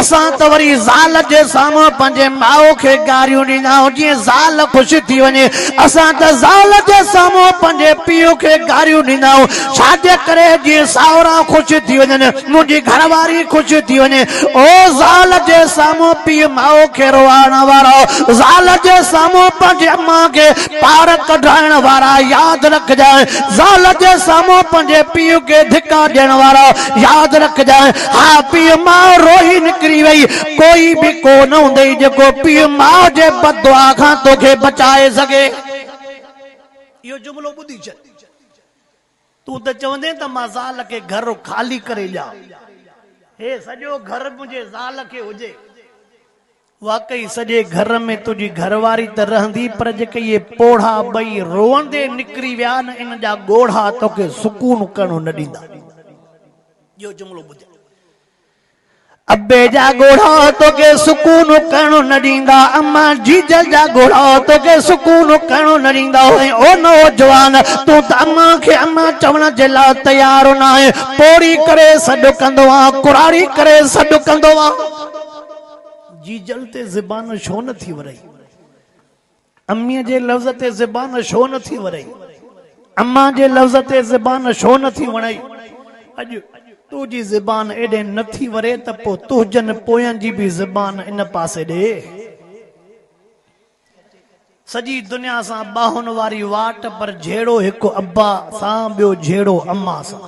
असां त वरी ज़ाल जे साम्हूं पंहिंजे माउ खे गारियूं ॾींदा आहियूं जीअं ज़ाल ख़ुशि थी वञे। असां त ज़ाल जे साम्हूं पंहिंजे पीउ खे गारियूं ॾींदा आहियूं छाजे करे जीअं सावरा ख़ुशि थी वञनि, मुंहिंजी घरवारी ख़ुशि थी वञे। ओ ज़ाल जे साम्हूं पीउ माउ खे रोआइण वारा, ज़ाल जे साम्हूं पंहिंजे अम्मा खे पार कढाइण वारा यादि रखजांइ। ज़ाल जे साम्हूं पंहिंजे पीउ खे धिका ॾियण वारा यादि रखजांइ। हा पीउ माउ रोई निकिरी वई, कोई बि कोन हूंदई जेको पीउ माउ जे बददुआ खां तोखे बचाए सघे। इहो जुमिलो ॿुधी छॾ। तूं त चवंदे त मां ज़ाल खे घर खाली करे ॾियां, हे सॼो घर मुंहिंजे ज़ाल खे हुजे। वाकई सॼे घर में तुंहिंजी घरवारी त रहंदी, पर जेके इहे पोढ़ा ॿई रोअंदे निकिरी विया न, इन जा ॻोढ़ा तोखे सुकून करणो न ॾींदा। इहो जुमिलो ॿुध। अबे जा ॻोढ़ा तोखे सुकून करणो न ॾींदा, अम्मा जीजल जा ॻोढ़ा तोखे सुकून करणो न ॾींदा। ओ नौजवान तूं त अम्मा खे अम्मा चवण जे लाइ तयार न आहे, पोड़ी करे सॾु कंदो आहे, कुराड़ी करे सॾु कंदो आहे। जीजल ते ज़बान छो न थी वरई, अम्मीअ जे लफ़्ज़ ते ज़बान छो न थी वरई, अम्मा जे लफ़्ज़ ते ज़बान छो न थी वरई। अॼु तुंहिंजी ज़बान एॾे न थी वरे त पोइ तुंहिंजनि पोयनि जी बि ज़बान इन पासे ॾे। सॼी दुनिया सां बाहुनि वारी वाट, पर जहिड़ो हिकु अब्बा सां ॿियो जहिड़ो अम्मा सां।